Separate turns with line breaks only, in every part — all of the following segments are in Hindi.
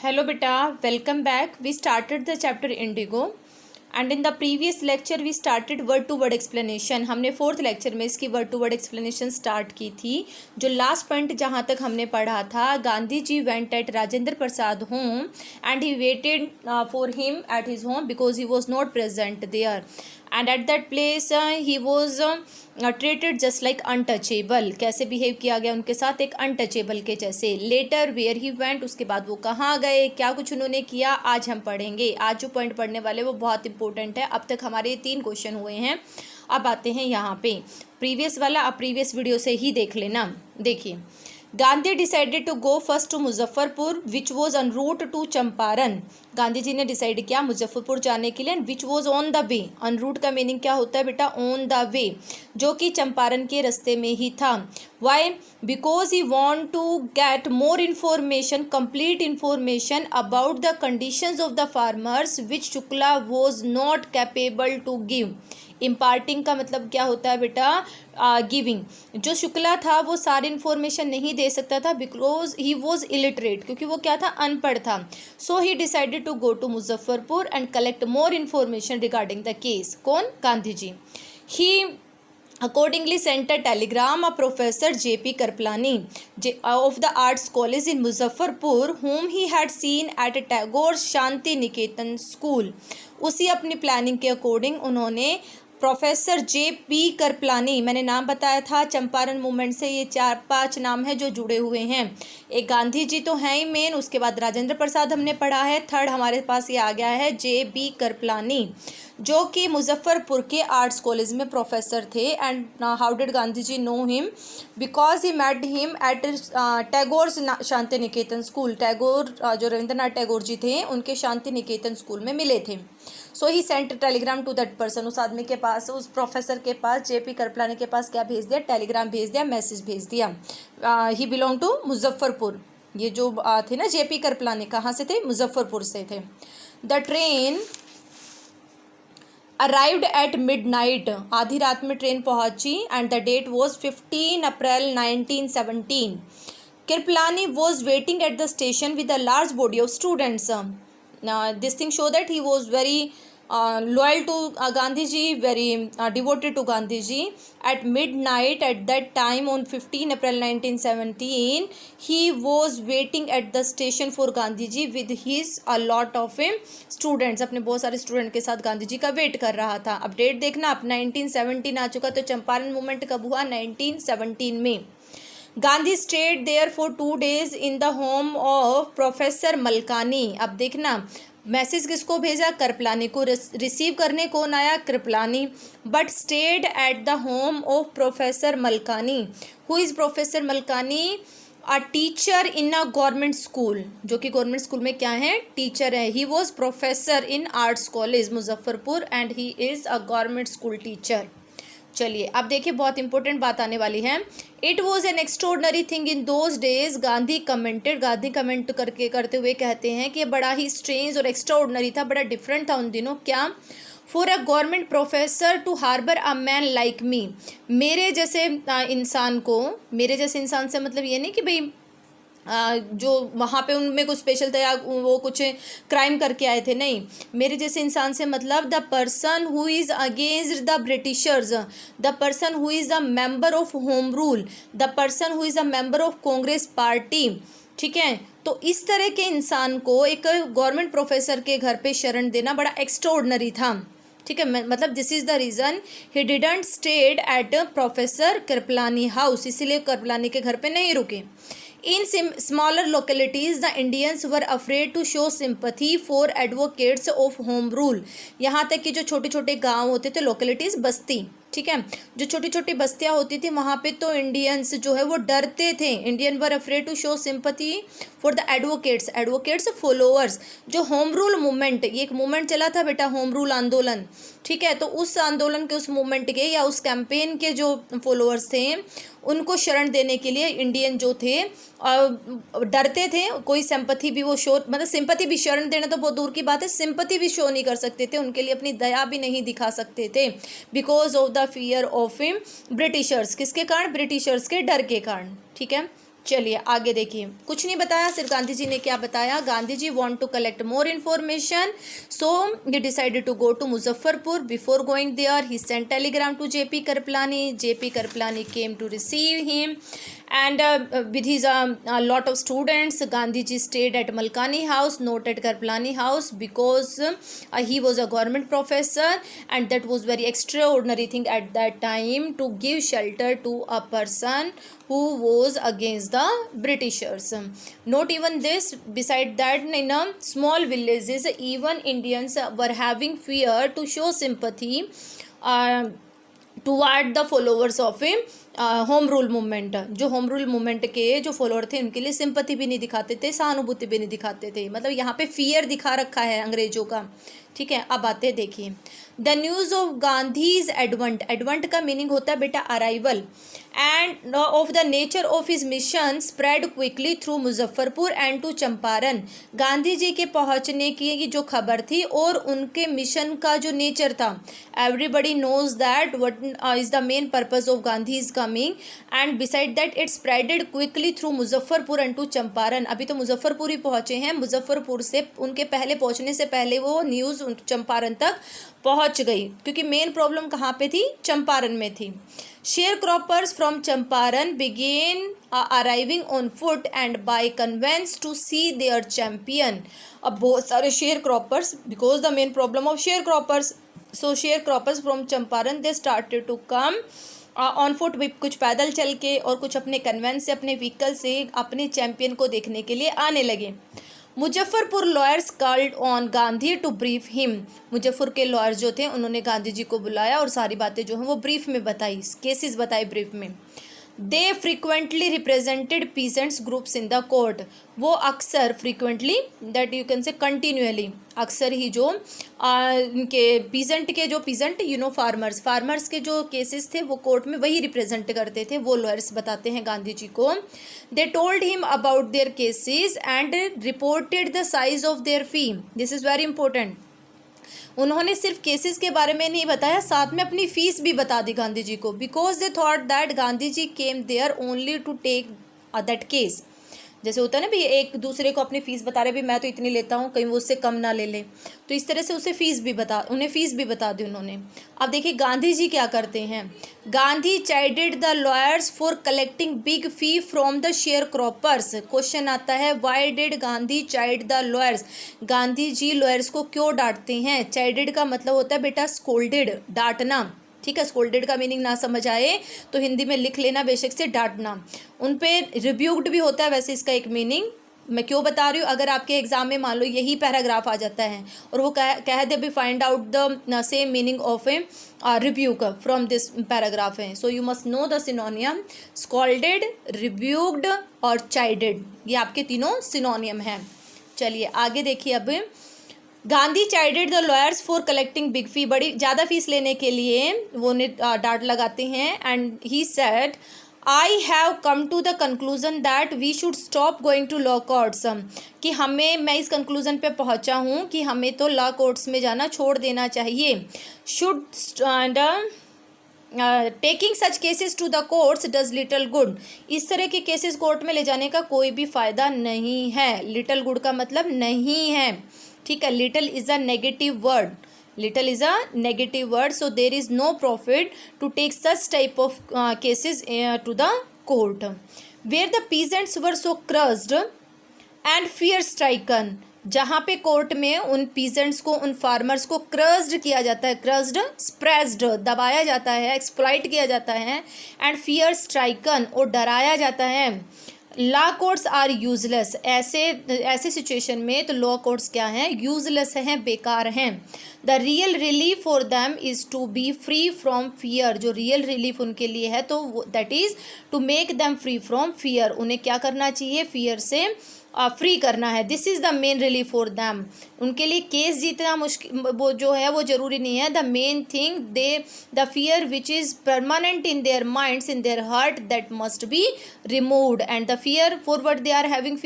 Hello beta, welcome back. We started the chapter Indigo and in the previous lecture we started word to word explanation. हमने फोर्थ लेक्चर में इसकी word to word explanation start की थी. जो लास्ट पॉइंट जहाँ तक हमने पढ़ा था, Gandhi ji went at Rajendra Prasad home and he waited for him at his home because he was not present there and at that place he was treated just like untouchable. कैसे बिहेव किया गया उनके साथ, एक अनटचेबल के जैसे. लेटर वेयर ही वेंट, उसके बाद वो कहाँ गए, क्या कुछ उन्होंने किया, आज हम पढ़ेंगे. आज जो पॉइंट पढ़ने वाले वो बहुत इंपॉर्टेंट है. अब तक हमारे 3 क्वेश्चन हुए हैं. अब आते हैं यहाँ पे प्रीवियस वाला. अब प्रीवियस वीडियो से ही देख लेना. देखिए, Gandhi decided to go first to Muzaffarpur which was on route to Champaran. Gandhi ji ने डिसाइड किया मुजफ्फरपुर जाने के लिए. Which was on the way, on route का मीनिंग क्या होता है बेटा, ऑन द वे, जो कि चंपारण के रास्ते में ही था. Why, because he want to get more information, complete information about the conditions of the farmers which Shukla was not capable to give. Imparting का मतलब क्या होता है बेटा, गिविंग. जो शुक्ला था वो सारी इन्फॉर्मेशन नहीं दे सकता था बिकॉज ही वॉज इलिटरेट, क्योंकि वो क्या था, अनपढ़ था. So he decided to go to Muzaffarpur and collect more information regarding the case. कौन, गांधी जी. ही accordingly sent a telegram of Professor J.P. Karplani of the Arts College in Muzaffarpur, whom he had seen at Tagore Shanti Niketan School. उसी अपनी प्लानिंग के अकॉर्डिंग उन्होंने प्रोफेसर J.P. करपलानी, मैंने नाम बताया था चंपारण मूवमेंट से ये 4-5 नाम है जो जुड़े हुए हैं. एक गांधी जी तो हैं ही मेन, उसके बाद राजेंद्र प्रसाद हमने पढ़ा है, थर्ड हमारे पास ये आ गया है J.B. करपलानी, जो कि मुजफ्फरपुर के आर्ट्स कॉलेज में प्रोफेसर थे. And how did Gandhi ji know him, because he met him at Tagore Shantiniketan school. Tagore जो रविंद्रनाथ टैगोर जी थे उनके शांति निकेतन स्कूल में मिले थे. So he sent telegram to that person, उस आदमी के पास, उस प्रोफेसर के पास, J.P. करपलानी के पास क्या भेज दिया, टेलीग्राम भेज दिया, मैसेज भेज दिया. ही बिलोंग टू मुजफ्फरपुर. ये जो थे ना J.P. करपलानी, कहाँ से थे, मुजफ्फरपुर से थे. The train arrived at midnight, आधी रात में ट्रेन पहुंची. And the date was 15 April 1917. Kripalani was waiting at the station with a large body of students. This thing show that he was very loyal to Gandhi ji, very devoted to Gandhi ji. At midnight at that time on 15 April 1917 he was waiting at the station for Gandhi ji with his a lot of students. अपने बहुत सारे स्टूडेंट के साथ गांधी जी का वेट कर रहा था. अब डेट देखना, अब 1917 आ चुका, तो चंपारण मूवमेंट कब हुआ, 1917 में. Gandhi stayed there for 2 days in the home of professor Malkani. अब देखना, मैसेज किसको भेजा, करपलानी को. रिसीव करने कौन आया, Kripalani. But stayed at the home of professor Malkani. Who is professor Malkani, a teacher in a government school, जो कि गवर्नमेंट स्कूल में क्या है, टीचर है. He was professor in arts college Muzaffarpur and he is a government school teacher. चलिए अब देखिए, बहुत इंपॉर्टेंट बात आने वाली है. It was an extraordinary thing in those days, Gandhi commented. Gandhi comment करते हुए कहते हैं कि बड़ा ही स्ट्रेंज और एक्स्ट्रॉर्डनरी था, बड़ा डिफरेंट था उन दिनों. क्या, for a government professor to harbour a man like me. मेरे जैसे इंसान को, मेरे जैसे इंसान से मतलब ये नहीं कि भाई जो वहाँ पे उनमें कुछ स्पेशल था या वो कुछ क्राइम करके आए थे, नहीं. मेरे जैसे इंसान से मतलब the person who is against the Britishers, the person who is a member of home rule, the person who is a member of Congress party. ठीक है, तो इस तरह के इंसान को एक गवर्नमेंट प्रोफेसर के घर पे शरण देना बड़ा एक्स्ट्राऑर्डिनरी था. ठीक है, मतलब this is the reason he didn't stayed at professor Kripalani house, इसीलिए कृपलानी के घर पे नहीं रुके. In smaller localities, the Indians were afraid to show sympathy for advocates of home rule. यहाँ तक कि जो छोटे छोटे गांव होते थे, लोकेलिटीज़, बस्ती, ठीक है, जो छोटी छोटी बस्तियाँ होती थी वहाँ पे तो इंडियंस जो है वो डरते थे. Indian were afraid to show sympathy for the advocates. Advocates followers, जो होम रूल मूवमेंट, ये एक मूवमेंट चला था बेटा, होम रूल आंदोलन. ठीक है, तो उस आंदोलन के, उस मूवमेंट के या उस कैंपेन के जो फॉलोअर्स थे उनको शरण देने के लिए इंडियन जो थे डरते थे. कोई सिंपैथी भी वो शो, मतलब सिंपैथी भी, शरण देना तो बहुत दूर की बात है, सिंपैथी भी शो नहीं कर सकते थे, उनके लिए अपनी दया भी नहीं दिखा सकते थे. Because of the fear of Britishers. किसके कारण, ब्रिटिशर्स के डर के कारण. ठीक है, चलिए आगे देखिए, कुछ नहीं बताया, सिर्फ गांधी जी ने क्या बताया, Gandhi ji want to collect more information, so he decided to go to Muzaffarpur. Before going there he sent telegram to JP Kripalani. JP Kripalani came to receive him, and with his lot of students, Gandhi ji stayed at Malkani house, not at Karplani house, because he was a government professor, and that was very extraordinary thing at that time to give shelter to a person who was against the Britishers. Not even this, beside that, in small villages even Indians were having fear to show sympathy toward the followers of A home rule movement. जो होम रूल मूवमेंट के जो फॉलोअर थे उनके लिए सिंपैथी भी नहीं दिखाते थे, सहानुभूति भी नहीं दिखाते थे. मतलब यहाँ पे फियर दिखा रखा है अंग्रेजों का. ठीक है, अब आते देखिए, the news of Gandhi's advent. Advent का मीनिंग होता है बेटा arrival, and of the nature of his mission spread quickly through Muzaffarpur and to Champaran. Gandhi ji के पहुंचने की जो खबर थी और उनके मिशन का जो नेचर था, everybody knows that what is the main purpose of Gandhi is coming, and beside that it spreaded quickly through Muzaffarpur and to Champaran. अभी तो मुजफ्फरपुर ही पहुंचे हैं, मुजफ्फरपुर से उनके पहले पहुंचने से पहले वो न्यूज़ चंपारण तक पहुंच गई, क्योंकि मेन प्रॉब्लम कहाँ पे थी, चंपारण में थी. Sharecroppers from Champaran began arriving on foot and by conveyance to see their champion. अब बहुत सारे sharecroppers, because the main problem of sharecroppers, so sharecroppers from Champaran they started to come on foot, भी कुछ पैदल चल के और कुछ अपने कन्वेंस से, अपने व्हीकल से अपने चैम्पियन को देखने के लिए आने लगे. Muzaffarpur lawyers called on Gandhi to brief him. Muzaffar के लॉयर्स जो थे उन्होंने गांधी जी को बुलाया और सारी बातें जो हैं वो ब्रीफ में बताई, केसेस बताए ब्रीफ में. They frequently represented peasants groups in the court. वो अक्सर frequently, that you can say continuously, अक्सर ही जो इनके पीजेंट के जो पीजेंट फार्मर्स के जो केसेस थे वो कोर्ट में वही रिप्रेजेंट करते थे, वो लॉयर्स बताते हैं गांधी जी को. They told him about their cases and reported the size of their fee. This is very important. उन्होंने सिर्फ केसेस के बारे में नहीं बताया, साथ में अपनी फीस भी बता दी गांधी जी को, because they thought that Gandhi ji came there only to take that case. जैसे होता है ना भी, एक दूसरे को अपनी फ़ीस बता रहे, भी मैं तो इतनी लेता हूँ, कहीं वो उससे कम ना ले ले, तो इस तरह से उन्हें फ़ीस भी बता दी उन्होंने. अब देखिए गांधी जी क्या करते हैं. Gandhi chided the lawyers for collecting big fee from the sharecroppers. Question आता है, why did Gandhi chide the lawyers. Gandhi ji lawyers को क्यों डांटते हैं. चाइडेड का मतलब होता है बेटा स्कोल्डेड, डांटना. ठीक है, स्कोल्डेड का मीनिंग ना समझ आए तो हिंदी में लिख लेना बेशक से, डांटना. उन पे रिब्यूक्ड भी होता है वैसे इसका एक मीनिंग. मैं क्यों बता रही हूँ, अगर आपके एग्जाम में मान लो यही पैराग्राफ आ जाता है और वो कह दे भी find out the same meaning of a rebuke from this paragraph है, so you must know the synonym. Scolded, rebuked और चाइडेड, ये आपके तीनों सिनोनियम हैं. चलिए आगे देखिए. अब Gandhi chided the lawyers for collecting big fee. बड़ी ज़्यादा फीस लेने के लिए वो उन्हें डांट लगाते हैं. And he said, I have come to the conclusion that we should stop going to law courts. कि मैं इस कंक्लूजन पे पहुंचा हूँ कि हमें तो लॉ कोर्ट्स में जाना छोड़ देना चाहिए. Should taking such cases to the courts does little good. इस तरह के केसेस कोर्ट में ले जाने का कोई भी फ़ायदा नहीं है. लिटल गुड का मतलब नहीं है. ठीक है, little is a negative word. Little is a negative word, so there is no profit to take such type of cases to the court. Where the peasants were so crushed and fear stricken. जहाँ पे कोर्ट में उन पीजेंट्स को, उन फार्मर्स को क्रस्ड किया जाता है, क्रस्ड, स्प्रेस्ड, दबाया जाता है, एक्सप्लॉइट किया जाता है, एंड फियर स्ट्राइकन, और डराया जाता है. Law courts are useless. ऐसे सिचुएशन में तो लॉ कोर्ट्स क्या हैं, यूजलेस हैं, बेकार हैं. The real relief for them is to be free from fear. जो रियल रिलीफ उनके लिए है तो that is to make them free from fear. उन्हें क्या करना चाहिए, फियर से फ्री करना है. This is the main relief for them. उनके लिए केस जीतना मुश्किल वो जो है वो ज़रूरी नहीं है. The main thing the fear which is permanent in their minds, in their heart, that must be removed. And the fear for what they are having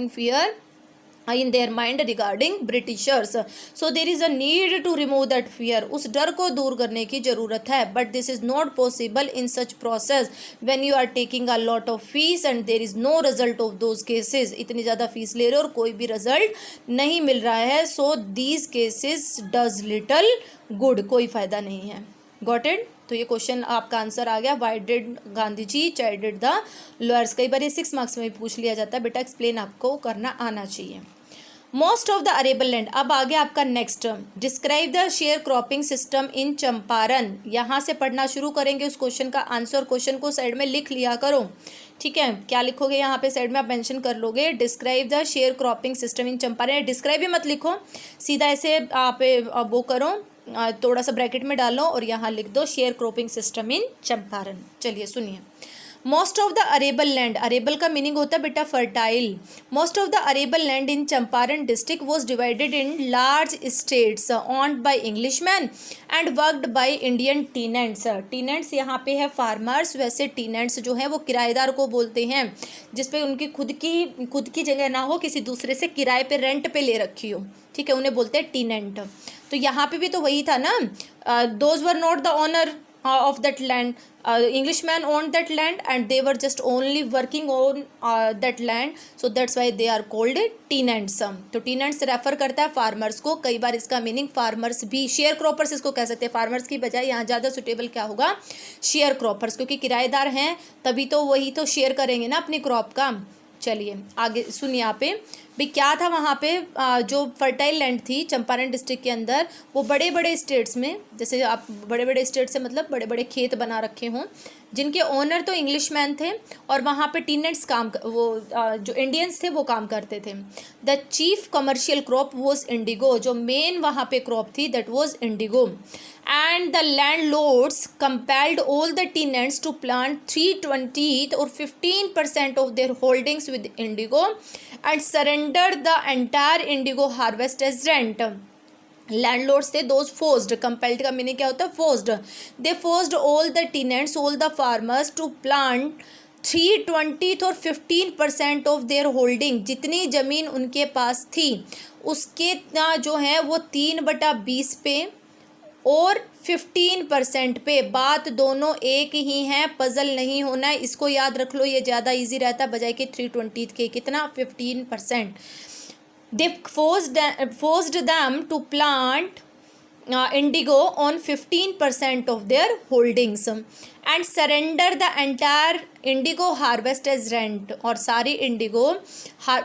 fear in their mind regarding Britishers. So there is a need to remove that fear. उस डर को दूर करने की ज़रूरत है. But this is not possible in such process when you are taking a lot of fees and there is no result of those cases. इतनी ज़्यादा फीस ले रहे हो और कोई भी रिजल्ट नहीं मिल रहा है. So these cases does little good. कोई फ़ायदा नहीं है. Got it? तो ये क्वेश्चन आपका आंसर आ गया. Why did Gandhi ji child the lawyers. कई बार ये 6 मार्क्स में पूछ लिया जाता है. बेटा एक्सप्लेन आपको करना आना चाहिए. Most of the arable land. अब आगे आपका next. Describe the share cropping system in Champaran. यहाँ से पढ़ना शुरू करेंगे. उस क्वेश्चन का आंसर क्वेश्चन को साइड में लिख लिया करो. ठीक है, क्या लिखोगे यहाँ पे साइड में आप मेंशन कर लोगे. Describe the share cropping system in Champaran. Describe भी मत लिखो, सीधा ऐसे आप वो करो, थोड़ा सा ब्रैकेट में डालो और यहाँ लिख दो sharecropping system in Champaran. चलिए सुनिए. Most of the arable land. Arable का मीनिंग होता है बेटा fertile. Most of the arable land in Champaran district was divided in large states owned by Englishman and worked by Indian tenants. Tenants यहाँ पे है फार्मर्स. वैसे टीनेंट्स जो है वो किराएदार को बोलते हैं जिसपे उनकी खुद की जगह ना हो, किसी दूसरे से किराए पे रेंट पे ले रखी हो. ठीक है, उन्हें बोलते हैं टीनेंट. तो यहाँ पे भी तो वही था ना. Those were not the owner of that land. Englishmen owned that land and they were just only working on that land, so that's why they are called tenants. तो tenants रेफर करता है फार्मर्स को. कई बार इसका मीनिंग फार्मर्स भी, शेयर क्रॉपर्स इसको कह सकते हैं. फार्मर्स की बजाय यहाँ ज़्यादा सुटेबल क्या होगा, शेयर क्रॉपर्स, क्योंकि किराएदार हैं तभी तो वही तो शेयर करेंगे ना अपनी क्रॉप का. चलिए आगे सुनिए. यहाँ पे भी क्या था, वहाँ पे जो फर्टाइल लैंड थी चंपारण डिस्ट्रिक्ट के अंदर, वो बड़े बड़े स्टेट्स में, जैसे आप बड़े बड़े स्टेट से मतलब बड़े बड़े खेत बना रखे हों, जिनके ओनर तो इंग्लिशमैन थे और वहाँ पे टीनेंट्स जो इंडियंस थे वो काम करते थे. The chief commercial crop was indigo. जो मेन वहाँ पे क्रॉप थी that was indigo. And the landlords compelled all the tenants to plant 320 or 15% of their holdings with indigo and surrender the entire indigo harvest as rent. Landlords थे दोज फोर्स्ड. कंपेल्ड का मीनिंग क्या होता है, forced. They forced all the tenants, all the farmers to plant 320 or 15% of there holding. जितनी ज़मीन उनके पास थी उसके जो है वो 3/20 पे और 15% पे. बात दोनों एक ही हैं, पजल नहीं होना है. इसको याद रख लो, ये ज़्यादा इजी रहता है बजाय कि 320 के. कितना, 15%. They forced them to plant indigo on 15% of their holdings and surrender the entire indigo harvest as rent. और सारी इंडिगो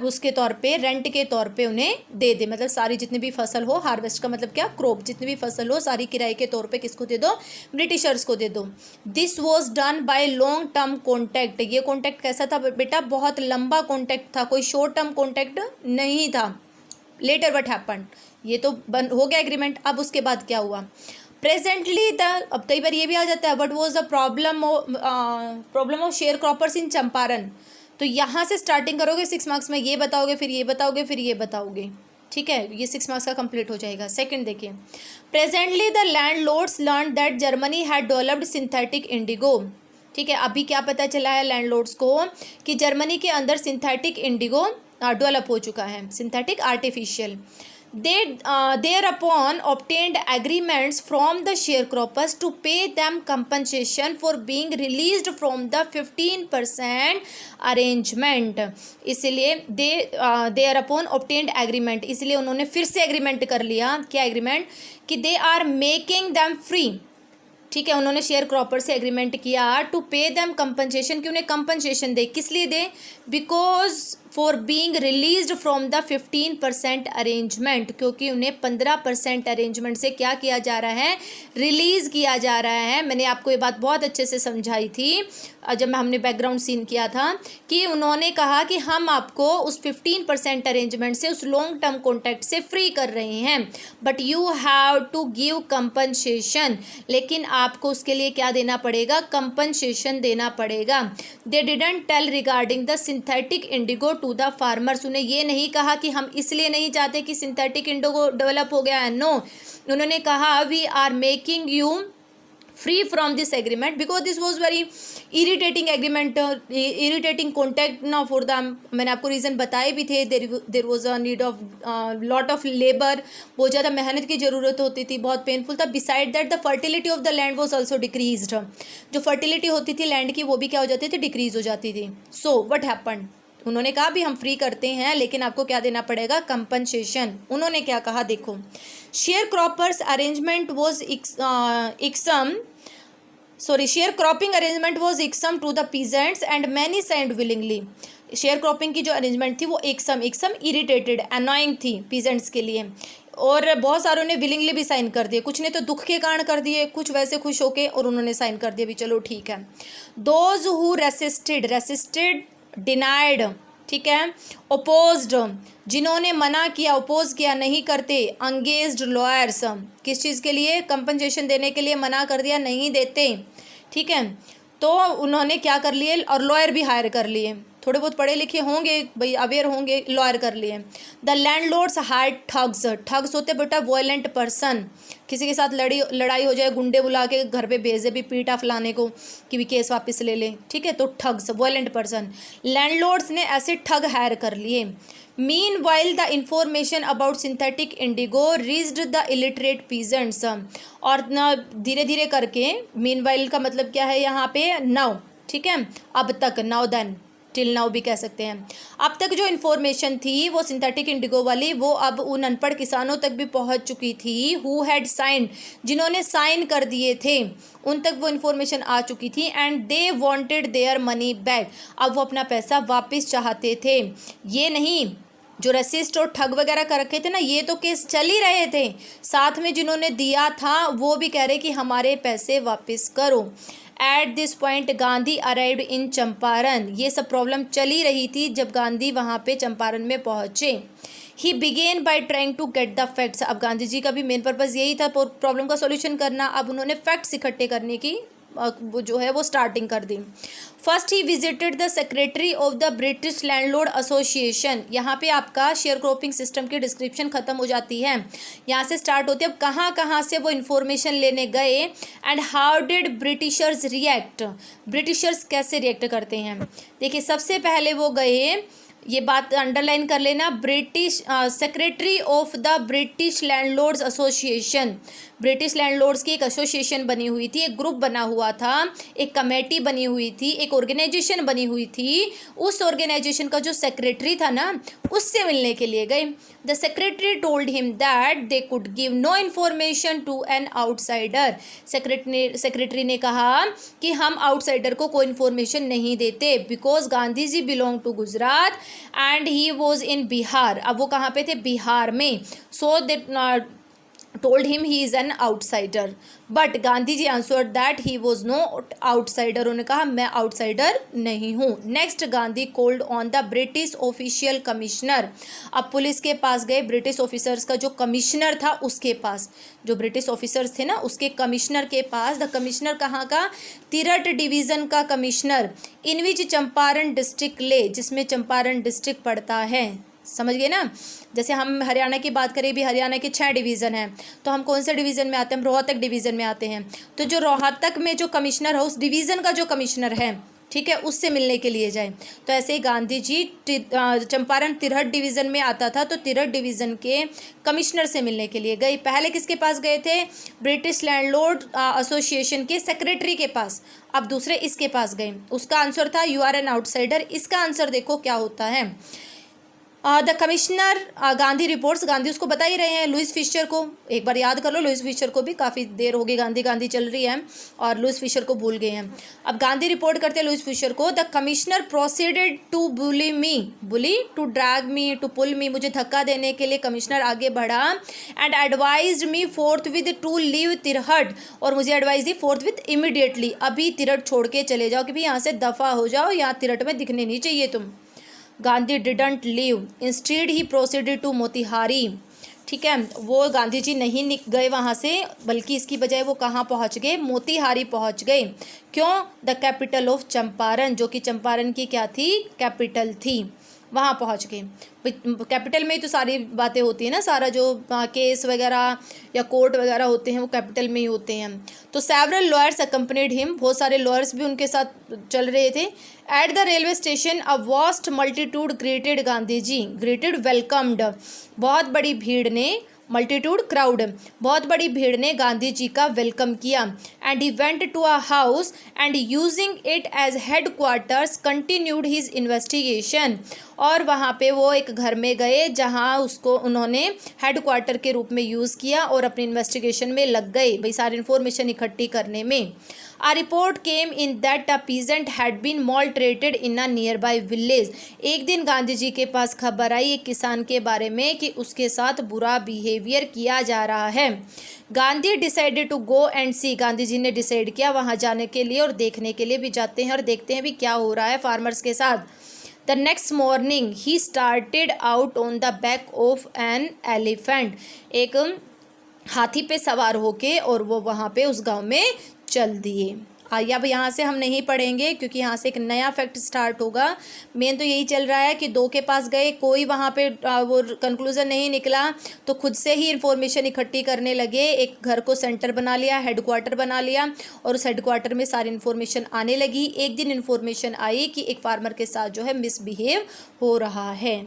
उसके तौर पे, रेंट के तौर पे उन्हें दे दे. मतलब सारी जितनी भी फसल हो, हार्वेस्ट का मतलब क्या, क्रॉप, जितनी भी फसल हो सारी किराए के तौर पे किसको दे दो, ब्रिटिशर्स को दे दो. This was done by long term contact. ये कॉन्टैक्ट कैसा था बेटा, बहुत लंबा कॉन्टैक्ट था, कोई शॉर्ट टर्म कॉन्टैक्ट नहीं था. लेटर व्हाट हैपेंड, ये तो हो गया एग्रीमेंट. अब उसके बाद क्या हुआ, प्रेजेंटली अब कई बार ये भी आ जाता है, what was the problem of sharecroppers in Champaran. तो यहाँ से स्टार्टिंग करोगे 6 मार्क्स में, ये बताओगे, फिर ये बताओगे, फिर ये बताओगे. ठीक है, ये 6 मार्क्स का कंप्लीट हो जाएगा. सेकंड देखिए. Presently the landlords learn that Germany had developed synthetic Indigo. ठीक है, अभी क्या पता चला है लैंडलॉर्ड्स को कि जर्मनी के अंदर सिंथेटिक इंडिगो डेवलप हो चुका है, synthetic artificial. They thereupon obtained agreements from the sharecroppers to pay them compensation for being released from the 15% arrangement. इसलिए thereupon obtained agreement, इसलिए उन्होंने फिर से एग्रीमेंट कर लिया. क्या एग्रीमेंट, कि they are making them free. ठीक है, उन्होंने शेयर क्रॉपर से एग्रीमेंट किया टू पे देम कंपनसेशन, कि उन्हें कंपनसेशन दे. किस लिए दे, because for being released from the 15% arrangement, क्योंकि उन्हें 15% अरेंजमेंट से क्या किया जा रहा है, रिलीज़ किया जा रहा है. मैंने आपको ये बात बहुत अच्छे से समझाई थी जब हमने बैकग्राउंड सीन किया था, कि उन्होंने कहा कि हम आपको उस 15% अरेंजमेंट से, उस लॉन्ग टर्म कॉन्ट्रैक्ट से फ्री कर रहे हैं, but you have to give compensation. लेकिन आपको उसके लिए क्या देना पड़ेगा, कंपनसेशन देना पड़ेगा. They didn't tell regarding the synthetic indigo to the farmers. उन्हें ये नहीं कहा कि हम इसलिए नहीं चाहते कि सिंथेटिक इंडिगो डेवलप हो गया है. नो, उन्होंने कहा we are making you free from this agreement because this was very irritating agreement, irritating contact now for them. मैंने आपको रीज़न बताए भी थे. there was a need of lot of labor, बहुत ज़्यादा मेहनत की ज़रूरत होती थी, बहुत पेनफुल था. Beside that the fertility of the land was also decreased. जो फर्टिलिटी होती थी लैंड की वो भी क्या हो जाती थी, डिक्रीज हो जाती थी. सो व्हाट हैपेंड, उन्होंने कहा भी हम फ्री करते हैं लेकिन आपको क्या देना पड़ेगा, कंपनसेशन. उन्होंने क्या कहा देखो, sharecroppers arrangement was sharecropping arrangement was irksome to the peasants and many signed willingly. Sharecropping की जो अरेंजमेंट थी वो इक्सम इरिटेटेड अनोइंग थी पीजेंट्स के लिए, और बहुत सारों ने विलिंगली भी साइन कर दिए. कुछ ने तो दुख के कारण कर दिए, कुछ वैसे खुश होके और उन्होंने साइन कर दिए भी चलो ठीक है. दोज हु रेसिस्टेड डिनाइड, ठीक है, ओपोज्ड, जिन्होंने मना किया, अपोज किया, नहीं करते, अंगेज्ड लॉयर्स, किस चीज़ के लिए, कंपनसेशन देने के लिए मना कर दिया, नहीं देते, ठीक है, तो उन्होंने क्या कर लिए, और लॉयर भी हायर कर लिए. थोड़े बहुत पढ़े लिखे होंगे भाई, अवेयर होंगे, लॉयर कर लिए. The landlords hired thugs. Thugs होते बेटा वायलेंट पर्सन, किसी के साथ लड़ाई हो जाए, गुंडे बुला के घर पे भेज दे भी पीटा फलाने को कि भी केस वापस ले ले, ठीक है, तो ठग्स वायलेंट पर्सन. लैंडलॉर्ड्स ने ऐसे ठग हायर कर लिए. Meanwhile the information about synthetic Indigo reached the illiterate peasants. और धीरे धीरे करके, मीनवाइल का मतलब क्या है यहाँ पे, नाउ, ठीक है, अब तक, नाउ देन, टिल नाउ भी कह सकते हैं. अब तक जो इन्फॉर्मेशन थी वो सिंथेटिक इंडिगो वाली, वो अब उन अनपढ़ किसानों तक भी पहुंच चुकी थी. हु हैड साइन, जिन्होंने साइन कर दिए थे, उन तक वो इन्फॉर्मेशन आ चुकी थी. And they wanted their money back, अब वो अपना पैसा वापस चाहते थे. ये नहीं जो रसिस्ट और ठग वगैरह कर रखे थे ना, ये तो केस चल ही रहे थे, साथ में जिन्होंने दिया था वो भी कह रहे कि हमारे पैसे वापस करो. At this point Gandhi arrived in Champaran. ये सब प्रॉब्लम चली रही थी जब गांधी वहाँ पे चंपारण में पहुँचे. He began by trying to get the facts. अब गांधी जी का भी मेन पर्पज़ यही था प्रॉब्लम का सॉल्यूशन करना. अब उन्होंने फैक्ट्स इकट्ठे करने की वो जो है वो स्टार्टिंग कर दी. First he visited the secretary of the British landlord association. यहाँ पे आपका शेयर क्रॉपिंग सिस्टम की डिस्क्रिप्शन खत्म हो जाती है, यहाँ से स्टार्ट होती है. अब कहाँ कहाँ से वो इन्फॉर्मेशन लेने गए and how did Britishers react. Britishers कैसे रिएक्ट करते हैं, देखिए सबसे पहले वो गए, ये बात अंडरलाइन कर लेना, British secretary of the British landlords association. British landlords की एक एसोसिएशन बनी हुई थी, एक ग्रुप बना हुआ था, एक कमेटी बनी हुई थी, एक ऑर्गेनाइजेशन बनी हुई थी. उस ऑर्गेनाइजेशन का जो सेक्रेटरी था ना, उससे मिलने के लिए गए. The secretary told him that they could give no information to an outsider. Secretary ने कहा कि हम आउटसाइडर को कोई इन्फॉर्मेशन नहीं देते, because Gandhi ji belong to Gujarat and he was in Bihar. अब वो कहाँ पे थे, बिहार में. सो दे told him he is an outsider, but Gandhi ji answered that he was no outsider. उन्होंने कहा मैं आउटसाइडर नहीं हूँ. Next Gandhi called on the British official commissioner. अब पुलिस के पास गए, ब्रिटिश ऑफिसर्स का जो कमिश्नर था उसके पास, जो ब्रिटिश ऑफिसर्स थे ना उसके कमिश्नर के पास. द कमिश्नर कहाँ का, तिरट डिवीज़न का कमिश्नर, इन विच चंपारण डिस्ट्रिक्ट ले, जिसमें चंपारण डिस्ट्रिक्ट पड़ता है. समझ गए ना, जैसे हम हरियाणा की बात करें भी, हरियाणा के 6 डिवीज़न हैं, तो हम कौन से डिवीज़न में आते हैं, हम रोहतक डिवीज़न में आते हैं. तो जो रोहतक में जो कमिश्नर है, उस डिवीज़न का जो कमिश्नर है, ठीक है, उससे मिलने के लिए जाए. तो ऐसे ही गांधी जी चंपारण तिरहट डिवीज़न में आता था, तो तिरहट डिवीज़न के कमिश्नर से मिलने के लिए गए. पहले किसके पास गए थे, ब्रिटिश लैंडलॉर्ड एसोसिएशन के सेक्रेटरी के पास. अब दूसरे इसके पास गए. उसका आंसर था यू आर एन आउटसाइडर. इसका आंसर देखो क्या होता है. The commissioner Gandhi reports, Gandhi उसको बता ही रहे हैं लुइस फिशर को. एक बार याद कर लो, लुइस फिशर को भी काफ़ी देर हो गई, गांधी चल रही है और लुइस फिशर को भूल गए हैं. अब गांधी रिपोर्ट करते हैं लुइस फिशर को. The commissioner proceeded to bully to drag me to pull me. मुझे धक्का देने के लिए कमिश्नर आगे बढ़ा. And advised me forthwith to leave Tirhut. और मुझे एडवाइस दी फोर्थ विद इमीडिएटली, अभी तिरहट छोड़ के चले जाओ, कि भाई यहाँ से दफ़ा हो जाओ, यहाँ तिरहट में दिखने नहीं चाहिए तुम. Gandhi didn't leave, instead he proceeded to Motihari. ठीक है, वो गांधी जी नहीं गए वहाँ से, बल्कि इसकी बजाय वो कहाँ पहुँच गए, मोतिहारी पहुँच गए. क्यों, द कैपिटल ऑफ चंपारण, जो कि चंपारण की क्या थी, कैपिटल थी. वहाँ पहुँच गए। कैपिटल में ही तो सारी बातें होती हैं ना, सारा जो केस वगैरह या कोर्ट वगैरह होते हैं वो कैपिटल में ही होते हैं। तो सेवरल लॉयर्स अकम्पनीड हिम, बहुत सारे लॉयर्स भी उनके साथ चल रहे थे। At the railway station a vast multitude greeted Gandhi ji, greeted welcomed, बहुत बड़ी भीड़ ने, मल्टीट्यूड क्राउड, बहुत बड़ी भीड़ ने गांधी जी का वेलकम किया। And he went to a house and using it as headquarters continued his investigation, और वहाँ पे वो एक घर में गए जहाँ उसको उन्होंने हेड क्वार्टर के रूप में यूज़ किया और अपनी इन्वेस्टिगेशन में लग गए, भाई सारी इन्फॉर्मेशन इकट्ठी करने में। A report came in that a peasant had been maltreated in a nearby village. एक दिन गांधी जी के पास खबर आई एक किसान के बारे में कि उसके साथ बुरा बिहेवियर किया जा रहा है। Gandhi decided to go and see, Gandhi ji ने डिसाइड किया वहाँ जाने के लिए और देखने के लिए भी जाते हैं और देखते हैं भी क्या हो रहा है फार्मर्स के साथ। The next morning he started out on the back of an elephant, एक हाथी पे सवार होके और वो वहाँ पे उस गांव में चल दिए। अब यहाँ से हम नहीं पढ़ेंगे क्योंकि यहाँ से एक नया फैक्ट स्टार्ट होगा। मेन तो यही चल रहा है कि दो के पास गए, कोई वहाँ पे वो कंक्लूज़न नहीं निकला, तो खुद से ही इन्फॉर्मेशन इकट्ठी करने लगे, एक घर को सेंटर बना लिया, हेड क्वार्टर बना लिया और उस हेड क्वार्टर में सारी इन्फॉर्मेशन आने लगी। एक दिन इन्फॉर्मेशन आई कि एक फार्मर के साथ जो है मिसबिहेव हो रहा है।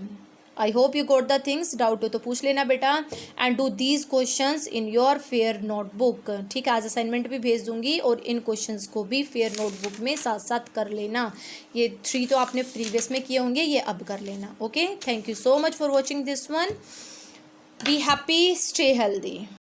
I hope you got the things, doubt हो तो पूछ लेना बेटा। And do these questions in your fair notebook, ठीक है, आज असाइनमेंट भी भेज दूंगी और इन क्वेश्चंस को भी फेयर नोटबुक में साथ साथ कर लेना। ये 3 तो आपने प्रीवियस में किए होंगे, ये अब कर लेना। Okay, thank you so much for watching this one. Be happy, stay healthy.